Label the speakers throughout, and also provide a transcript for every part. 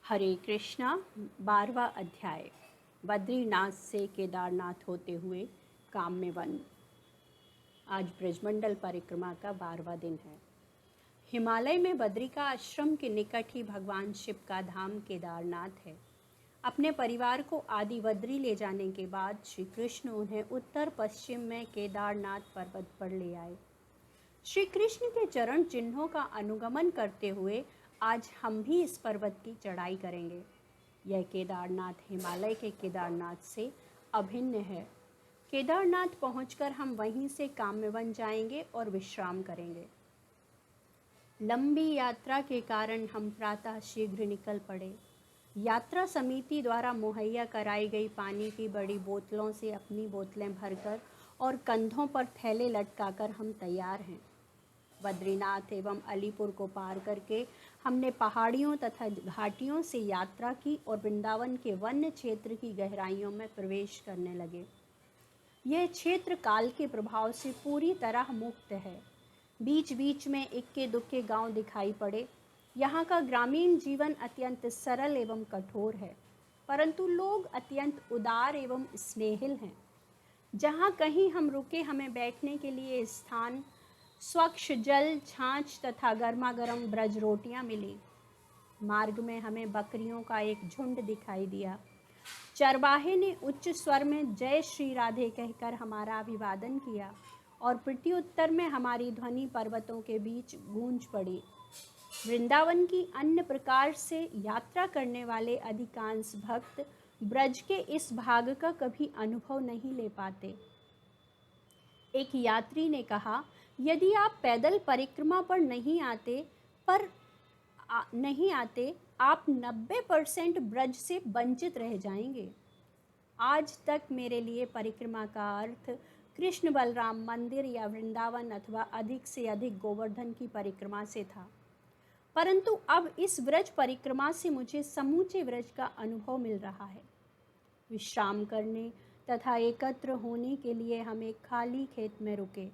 Speaker 1: हरे कृष्णा। 12वां अध्याय। बद्रीनाथ से केदारनाथ होते हुए काम्य वन। आज ब्रजमंडल परिक्रमा का 12वां दिन है। हिमालय में बद्री का आश्रम के निकट ही भगवान शिव का धाम केदारनाथ है। अपने परिवार को आदि बद्री ले जाने के बाद श्री कृष्ण उन्हें उत्तर पश्चिम में केदारनाथ पर्वत पर ले आए। श्री कृष्ण के चरण चिन्हों का अनुगमन करते हुए आज हम भी इस पर्वत की चढ़ाई करेंगे। यह केदारनाथ हिमालय के केदारनाथ से अभिन्न है। केदारनाथ पहुंचकर हम वहीं से काम्यवन जाएंगे और विश्राम करेंगे। लंबी यात्रा के कारण हम प्रातः शीघ्र निकल पड़े। यात्रा समिति द्वारा मुहैया कराई गई पानी की बड़ी बोतलों से अपनी बोतलें भरकर और कंधों पर थैले लटकाकर हम तैयार हैं। बद्रीनाथ एवं अलीपुर को पार करके हमने पहाड़ियों तथा घाटियों से यात्रा की और वृंदावन के वन्य क्षेत्र की गहराइयों में प्रवेश करने लगे। यह क्षेत्र काल के प्रभाव से पूरी तरह मुक्त है। बीच बीच में इक्के दुक्के गांव दिखाई पड़े। यहाँ का ग्रामीण जीवन अत्यंत सरल एवं कठोर है, परंतु लोग अत्यंत उदार एवं स्नेहिल हैं। जहाँ कहीं हम रुके हमें बैठने के लिए स्थान, स्वच्छ जल, छाछ तथा गर्मा गर्म ब्रज रोटियां मिली। मार्ग में हमें बकरियों का एक झुंड दिखाई दिया। चरवाहे ने उच्च स्वर में जय श्री राधे कहकर हमारा अभिवादन किया और प्रत्युत्तर में हमारी ध्वनि पर्वतों के बीच गूंज पड़ी। वृंदावन की अन्य प्रकार से यात्रा करने वाले अधिकांश भक्त ब्रज के इस भाग का कभी अनुभव नहीं ले पाते। एक यात्री ने कहा, यदि आप पैदल परिक्रमा पर नहीं आते आप 90% ब्रज से वंचित रह जाएंगे। आज तक मेरे लिए परिक्रमा का अर्थ कृष्ण बलराम मंदिर या वृंदावन अथवा अधिक से अधिक गोवर्धन की परिक्रमा से था, परंतु अब इस ब्रज परिक्रमा से मुझे समूचे ब्रज का अनुभव मिल रहा है। विश्राम करने तथा एकत्र होने के लिए हम एक खाली खेत में रुके।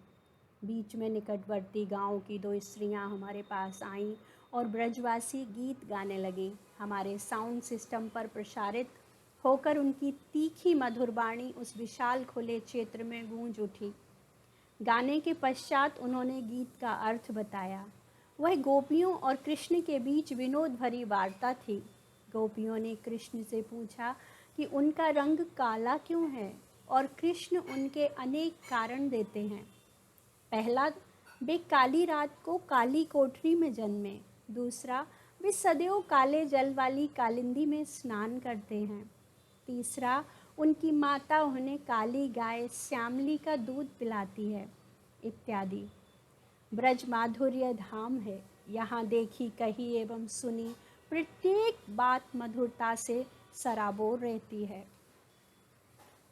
Speaker 1: बीच में निकटवर्ती गांव की 2 स्त्रियां हमारे पास आईं और ब्रजवासी गीत गाने लगी। हमारे साउंड सिस्टम पर प्रसारित होकर उनकी तीखी मधुर वाणी उस विशाल खुले क्षेत्र में गूंज उठी। गाने के पश्चात उन्होंने गीत का अर्थ बताया। वह गोपियों और कृष्ण के बीच विनोद भरी वार्ता थी। गोपियों ने कृष्ण से पूछा कि उनका रंग काला क्यों है और कृष्ण उनके अनेक कारण देते हैं। पहला, वे काली रात को काली कोठरी में जन्मे। दूसरा, वे सदैव काले जल वाली कालिंदी में स्नान करते हैं। तीसरा, उनकी माता उन्हें काली गाय श्यामली का दूध पिलाती है, इत्यादि। ब्रज माधुर्य धाम है। यहाँ देखी कही एवं सुनी प्रत्येक बात मधुरता से सराबोर रहती है।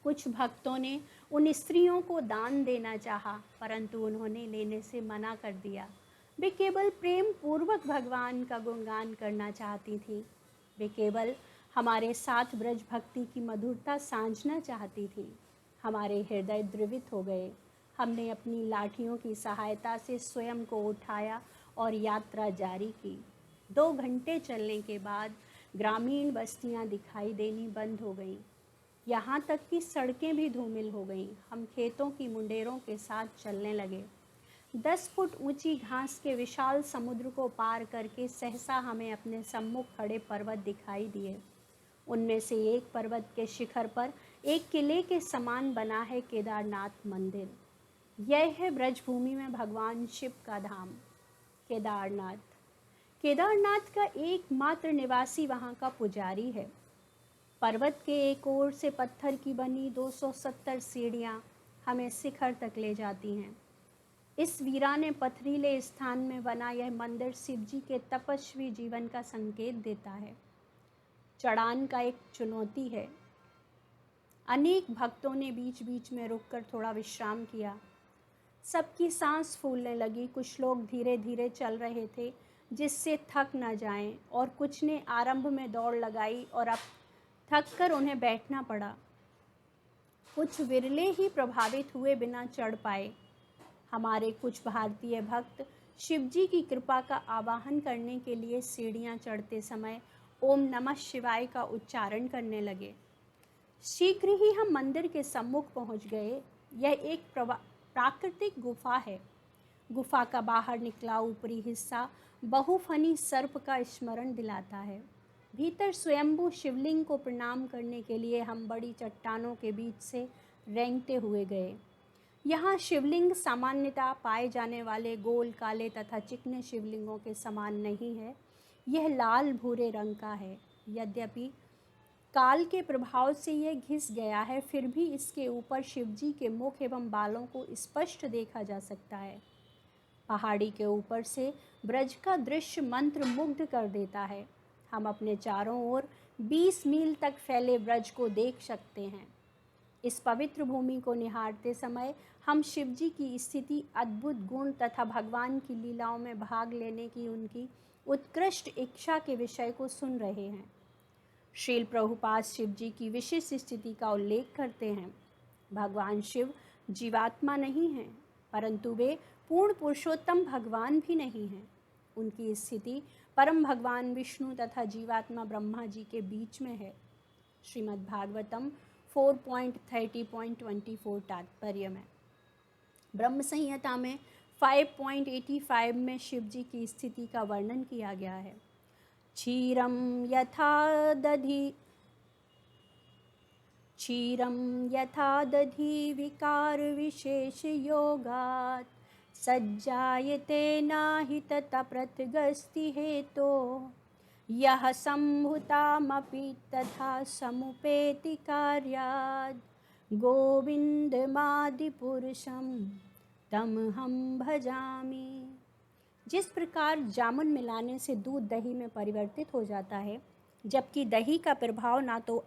Speaker 1: कुछ भक्तों ने उन स्त्रियों को दान देना चाहा, परंतु उन्होंने लेने से मना कर दिया। वे केवल प्रेम पूर्वक भगवान का गुणगान करना चाहती थीं। वे केवल हमारे साथ ब्रज भक्ति की मधुरता साझना चाहती थीं। हमारे हृदय द्रवित हो गए। हमने अपनी लाठियों की सहायता से स्वयं को उठाया और यात्रा जारी की। 2 घंटे चलने के बाद ग्रामीण बस्तियां दिखाई देनी बंद हो गईं। यहाँ तक कि सड़कें भी धूमिल हो गईं। हम खेतों की मुंडेरों के साथ चलने लगे। 10 फुट ऊंची घास के विशाल समुद्र को पार करके सहसा हमें अपने सम्मुख खड़े पर्वत दिखाई दिए। उनमें से एक पर्वत के शिखर पर एक किले के समान बना है केदारनाथ मंदिर। यह है ब्रजभूमि में भगवान शिव का धाम केदारनाथ। केदारनाथ का एकमात्र निवासी वहाँ का पुजारी है। पर्वत के एक ओर से पत्थर की बनी 270 सीढ़ियाँ हमें शिखर तक ले जाती हैं। इस वीराने पथरीले स्थान में बना यह मंदिर शिवजी के तपस्वी जीवन का संकेत देता है। चढ़ान का एक चुनौती है। अनेक भक्तों ने बीच बीच में रुककर थोड़ा विश्राम किया। सबकी सांस फूलने लगी। कुछ लोग धीरे धीरे चल रहे थे जिससे थक न जाएं, और कुछ ने आरंभ में दौड़ लगाई और अब थककर उन्हें बैठना पड़ा। कुछ विरले ही प्रभावित हुए बिना चढ़ पाए। हमारे कुछ भारतीय भक्त शिवजी की कृपा का आवाहन करने के लिए सीढ़ियां चढ़ते समय ओम नमः शिवाय का उच्चारण करने लगे। शीघ्र ही हम मंदिर के सम्मुख पहुंच गए। यह एक प्राकृतिक गुफा है। गुफा का बाहर निकला ऊपरी हिस्सा बहुफनी सर्प का स्मरण दिलाता है। भीतर स्वयंभू शिवलिंग को प्रणाम करने के लिए हम बड़ी चट्टानों के बीच से रेंगते हुए गए। यहाँ शिवलिंग सामान्यतः पाए जाने वाले गोल, काले तथा चिकने शिवलिंगों के समान नहीं है। यह लाल भूरे रंग का है। यद्यपि काल के प्रभाव से यह घिस गया है, फिर भी इसके ऊपर शिवजी के मुख एवं बालों को स्पष्ट देखा जा सकता है। पहाड़ी के ऊपर से ब्रज का दृश्य मंत्र मुग्ध कर देता है। हम अपने चारों ओर 20 मील तक फैले ब्रज को देख सकते हैं। इस पवित्र भूमि को निहारते समय हम शिवजी की स्थिति, अद्भुत गुण तथा भगवान की लीलाओं में भाग लेने की उनकी उत्कृष्ट इच्छा के विषय को सुन रहे हैं। श्रील प्रभुपाद शिवजी की विशिष्ट स्थिति का उल्लेख करते हैं। भगवान शिव जीवात्मा नहीं हैं, परंतु वे पूर्ण पुरुषोत्तम भगवान भी नहीं हैं। उनकी स्थिति परम भगवान विष्णु तथा जीवात्मा ब्रह्मा जी के बीच में है। श्रीमद् भागवतम 4.30.24 तात्पर्य में। ब्रह्म संहिता में 5.85 में शिव जी की स्थिति का वर्णन किया गया है। क्षीरं यथा दधि विकार विशेष योगात् सज्जायते नाहि तथा प्रत्यगस्ति हेतो यह सम्भुतामपि तथा समुपेति कार्याद् गोविन्दमादिपुरुषं तमहं भजामि। जिस प्रकार जामुन मिलाने से दूध दही में परिवर्तित हो जाता है, जबकि दही का प्रभाव ना तो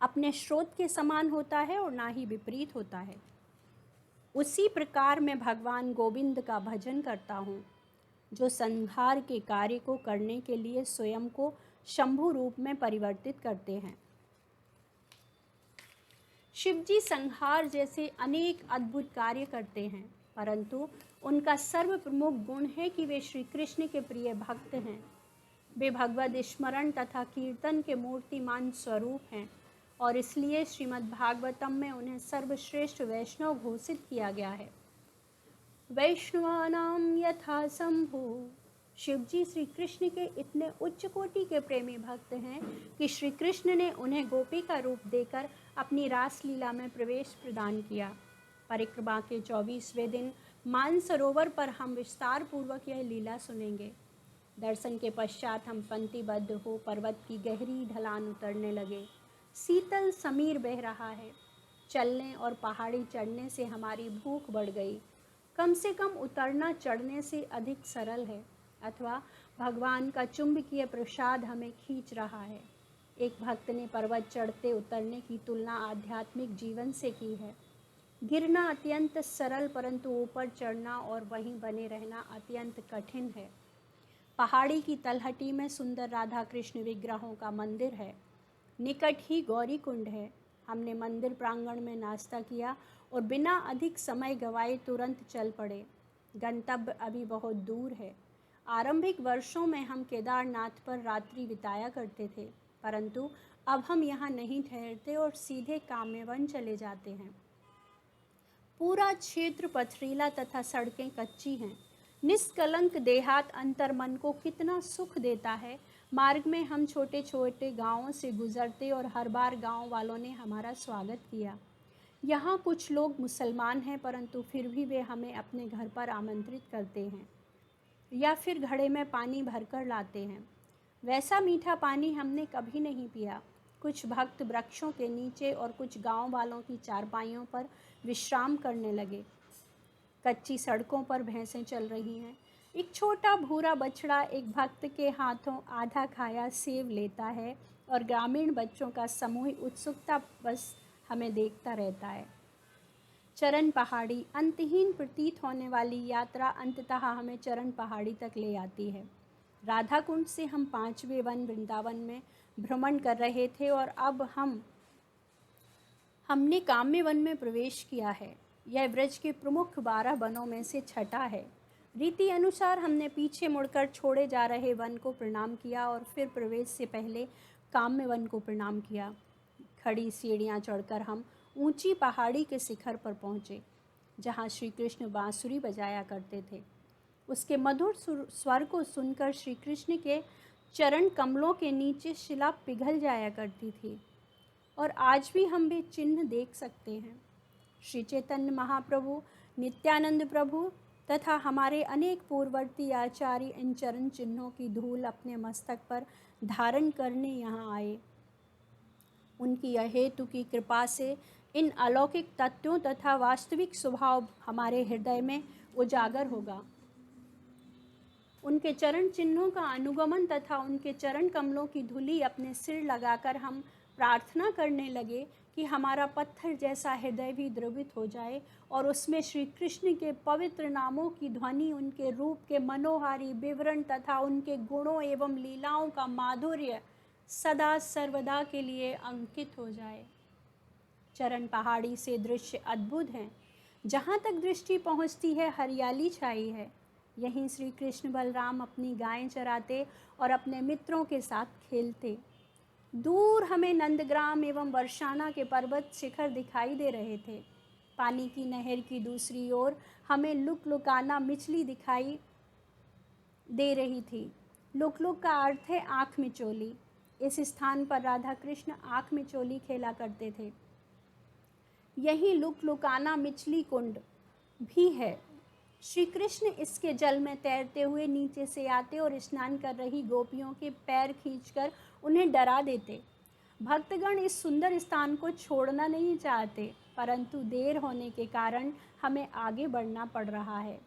Speaker 1: अपने स्रोत के समान होता है और ना ही विपरीत होता है, उसी प्रकार मैं भगवान गोविंद का भजन करता हूँ, जो संहार के कार्य को करने के लिए स्वयं को शंभु रूप में परिवर्तित करते हैं। शिवजी संहार जैसे अनेक अद्भुत कार्य करते हैं, परंतु उनका सर्व प्रमुख गुण है कि वे श्री कृष्ण के प्रिय भक्त हैं। वे भगवद स्मरण तथा कीर्तन के मूर्तिमान स्वरूप हैं और इसलिए श्रीमद् भागवतम में उन्हें सर्वश्रेष्ठ वैष्णव घोषित किया गया है। वैष्णवानां यथा शंभु। शिवजी श्री कृष्ण के इतने उच्च कोटि के प्रेमी भक्त हैं कि श्री कृष्ण ने उन्हें गोपी का रूप देकर अपनी रास लीला में प्रवेश प्रदान किया। परिक्रमा के 24वें दिन मानसरोवर पर हम विस्तार पूर्वक यह लीला सुनेंगे। दर्शन के पश्चात हम पंक्तिबद्ध हो पर्वत की गहरी ढलान उतरने लगे। शीतल समीर बह रहा है। चलने और पहाड़ी चढ़ने से हमारी भूख बढ़ गई। कम से कम उतरना चढ़ने से अधिक सरल है, अथवा भगवान का चुंबकीय प्रसाद हमें खींच रहा है। एक भक्त ने पर्वत चढ़ते उतरने की तुलना आध्यात्मिक जीवन से की है। गिरना अत्यंत सरल, परंतु ऊपर चढ़ना और वहीं बने रहना अत्यंत कठिन है। पहाड़ी की तलहटी में सुंदर राधा कृष्ण विग्रहों का मंदिर है। निकट ही गौरी कुंड है। हमने मंदिर प्रांगण में नाश्ता किया और बिना अधिक समय गवाए तुरंत चल पड़े। गंतव्य अभी बहुत दूर है। आरंभिक वर्षों में हम केदारनाथ पर रात्रि बिताया करते थे, परंतु अब हम यहाँ नहीं ठहरते और सीधे काम्यवन चले जाते हैं। पूरा क्षेत्र पथरीला तथा सड़कें कच्ची हैं। निष्कलंक देहात अंतर्मन को कितना सुख देता है। मार्ग में हम छोटे छोटे गांवों से गुजरते और हर बार गांव वालों ने हमारा स्वागत किया। यहाँ कुछ लोग मुसलमान हैं, परंतु फिर भी वे हमें अपने घर पर आमंत्रित करते हैं या फिर घड़े में पानी भरकर लाते हैं। वैसा मीठा पानी हमने कभी नहीं पिया। कुछ भक्त वृक्षों के नीचे और कुछ गांव वालों की चारपाइयों पर विश्राम करने लगे। कच्ची सड़कों पर भैंसें चल रही हैं। एक छोटा भूरा बछड़ा एक भक्त के हाथों आधा खाया सेब लेता है और ग्रामीण बच्चों का समूह उत्सुकता बस हमें देखता रहता है। चरण पहाड़ी अंतहीन प्रतीत होने वाली यात्रा अंततः हमें चरण पहाड़ी तक ले आती है। राधा कुंड से हम 5वें वन वृंदावन में भ्रमण कर रहे थे और अब हमने काम्य वन में प्रवेश किया है। यह व्रज के प्रमुख 12 वनों में से छठा है। रीति अनुसार हमने पीछे मुड़कर छोड़े जा रहे वन को प्रणाम किया और फिर प्रवेश से पहले काम्य वन को प्रणाम किया। खड़ी सीढ़ियाँ चढ़कर हम ऊंची पहाड़ी के शिखर पर पहुँचे, जहाँ श्री कृष्ण बांसुरी बजाया करते थे। उसके मधुर स्वर को सुनकर श्री कृष्ण के चरण कमलों के नीचे शिला पिघल जाया करती थी, और आज भी हम वे चिन्ह देख सकते हैं। श्री चैतन्य महाप्रभु, नित्यानंद प्रभु तथा हमारे अनेक पूर्ववर्ती आचार्य इन चरण चिन्हों की धूल अपने मस्तक पर धारण करने यहाँ आए। उनकी अहेतु की कृपा से इन अलौकिक तत्वों तथा वास्तविक स्वभाव हमारे हृदय में उजागर होगा। उनके चरण चिन्हों का अनुगमन तथा उनके चरण कमलों की धूलि अपने सिर लगाकर हम प्रार्थना करने लगे कि हमारा पत्थर जैसा हृदय भी द्रवित हो जाए और उसमें श्री कृष्ण के पवित्र नामों की ध्वनि, उनके रूप के मनोहारी विवरण तथा उनके गुणों एवं लीलाओं का माधुर्य सदा सर्वदा के लिए अंकित हो जाए। चरण पहाड़ी से दृश्य अद्भुत हैं। जहाँ तक दृष्टि पहुँचती है हरियाली छाई है। यहीं श्री कृष्ण बलराम अपनी गायें चराते और अपने मित्रों के साथ खेलते। दूर हमें नंदग्राम एवं वर्षाना के पर्वत शिखर दिखाई दे रहे थे। पानी की नहर की दूसरी ओर हमें लुकलुकाना मिचली दिखाई दे रही थी। लुक का अर्थ है आँख मिचोली। इस स्थान पर राधा कृष्ण आँख मिचोली खेला करते थे। यही लुकलुकाना मिचली कुंड भी है। श्री कृष्ण इसके जल में तैरते हुए नीचे से आते और स्नान कर रही गोपियों के पैर खींचकर उन्हें डरा देते। भक्तगण इस सुंदर स्थान को छोड़ना नहीं चाहते, परंतु देर होने के कारण हमें आगे बढ़ना पड़ रहा है।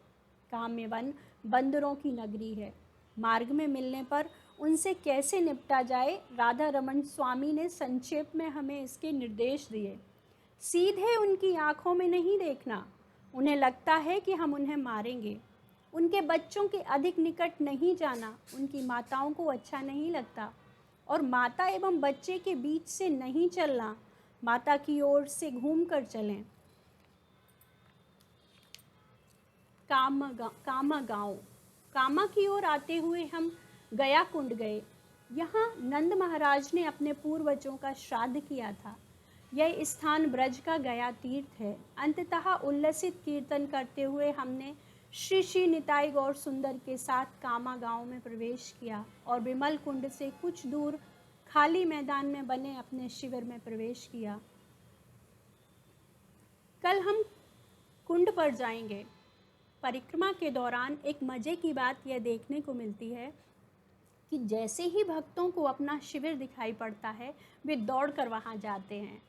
Speaker 1: काम्यवन बंदरों की नगरी है। मार्ग में मिलने पर उनसे कैसे निपटा जाए, राधा रमन स्वामी ने संक्षेप में हमें इसके निर्देश दिए। सीधे उनकी आंखों में नहीं देखना, उन्हें लगता है कि हम उन्हें मारेंगे। उनके बच्चों के अधिक निकट नहीं जाना, उनकी माताओं को अच्छा नहीं लगता। और माता एवं बच्चे के बीच से नहीं चलना, माता की ओर से घूमकर चलें। कामा की ओर आते हुए हम गया कुंड गए। यहाँ नंद महाराज ने अपने पूर्वजों का श्राद्ध किया था। यह स्थान ब्रज का गया तीर्थ है। अंततः उल्लसित कीर्तन करते हुए हमने श्री श्री निताई गौर सुंदर के साथ कामा गांव में प्रवेश किया और विमल कुंड से कुछ दूर खाली मैदान में बने अपने शिविर में प्रवेश किया। कल हम कुंड पर जाएंगे। परिक्रमा के दौरान एक मजे की बात यह देखने को मिलती है कि जैसे ही भक्तों को अपना शिविर दिखाई पड़ता है, वे दौड़कर वहां जाते हैं।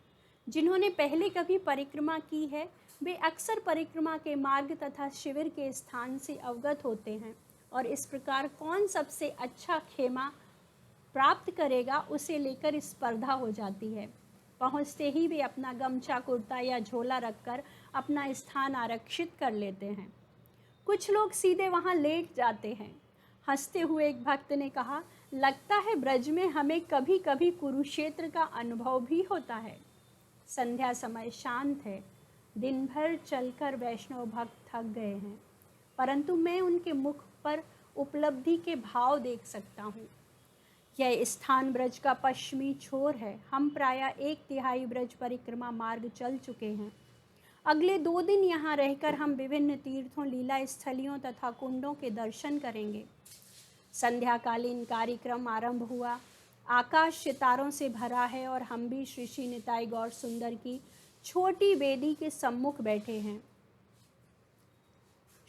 Speaker 1: जिन्होंने पहले कभी परिक्रमा की है, वे अक्सर परिक्रमा के मार्ग तथा शिविर के स्थान से अवगत होते हैं और इस प्रकार कौन सबसे अच्छा खेमा प्राप्त करेगा उसे लेकर स्पर्धा हो जाती है। पहुंचते ही वे अपना गमछा, कुर्ता या झोला रखकर अपना स्थान आरक्षित कर लेते हैं। कुछ लोग सीधे वहां लेट जाते हैं। हंसते हुए एक भक्त ने कहा, लगता है ब्रज में हमें कभी कभी कुरुक्षेत्र का अनुभव भी होता है। संध्या समय शांत है। दिन भर चलकर वैष्णव भक्त थक गए हैं, परंतु मैं उनके मुख पर उपलब्धि के भाव देख सकता हूँ। यह स्थान ब्रज का पश्चिमी छोर है। हम प्रायः 1/3 ब्रज परिक्रमा मार्ग चल चुके हैं। अगले 2 दिन यहाँ रहकर हम विभिन्न तीर्थों, लीला स्थलियों तथा कुंडों के दर्शन करेंगे। संध्याकालीन कार्यक्रम आरंभ हुआ। आकाश सितारों से भरा है और हम भी श्री श्री निताई गौर सुंदर की छोटी वेदी के सम्मुख बैठे हैं।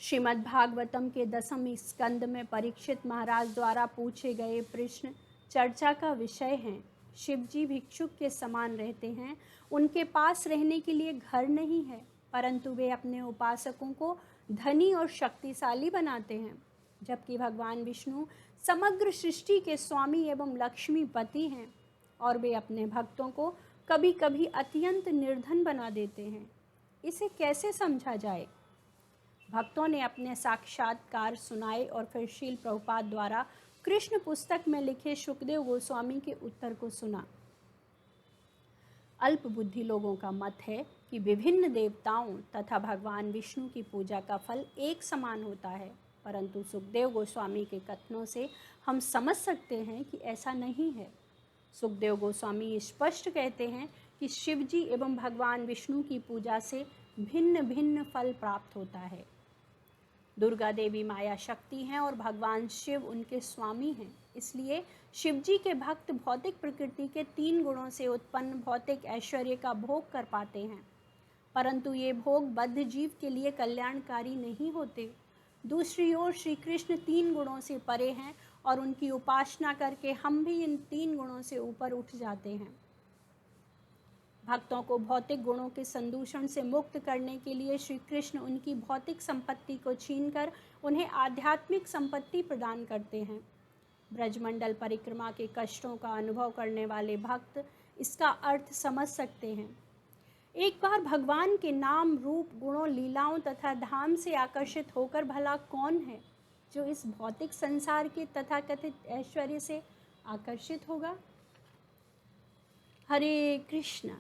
Speaker 1: श्रीमद् भागवतम के 10वें स्कंद में परीक्षित महाराज द्वारा पूछे गए प्रश्न चर्चा का विषय हैं। शिवजी भिक्षुक के समान रहते हैं। उनके पास रहने के लिए घर नहीं है, परंतु वे अपने उपासकों को धनी और शक्तिशाली बनाते हैं, जबकि भगवान विष्णु समग्र सृष्टि के स्वामी एवं लक्ष्मीपति हैं और वे अपने भक्तों को कभी कभी अत्यंत निर्धन बना देते हैं। इसे कैसे समझा जाए? भक्तों ने अपने साक्षात्कार सुनाए और फिर श्रील प्रभुपाद द्वारा कृष्ण पुस्तक में लिखे सुखदेव गोस्वामी के उत्तर को सुना। अल्प बुद्धि लोगों का मत है कि विभिन्न देवताओं तथा भगवान विष्णु की पूजा का फल एक समान होता है। परंतु सुखदेव गोस्वामी के कथनों से हम समझ सकते हैं कि ऐसा नहीं है। सुखदेव गोस्वामी स्पष्ट कहते हैं कि शिवजी एवं भगवान विष्णु की पूजा से भिन्न भिन्न फल प्राप्त होता है। दुर्गा देवी माया शक्ति हैं और भगवान शिव उनके स्वामी हैं। इसलिए शिवजी के भक्त भौतिक प्रकृति के 3 गुणों से उत्पन्न भौतिक ऐश्वर्य का भोग कर पाते हैं, परंतु ये भोग बद्ध जीव के लिए कल्याणकारी नहीं होते। दूसरी ओर श्री कृष्ण 3 गुणों से परे हैं और उनकी उपासना करके हम भी इन 3 गुणों से ऊपर उठ जाते हैं। भक्तों को भौतिक गुणों के संदूषण से मुक्त करने के लिए श्री कृष्ण उनकी भौतिक संपत्ति को छीनकर उन्हें आध्यात्मिक संपत्ति प्रदान करते हैं। ब्रजमंडल परिक्रमा के कष्टों का अनुभव करने वाले भक्त इसका अर्थ समझ सकते हैं। एक बार भगवान के नाम, रूप, गुणों, लीलाओं तथा धाम से आकर्षित होकर भला कौन है जो इस भौतिक संसार के तथाकथित ऐश्वर्य से आकर्षित होगा। हरे कृष्णा।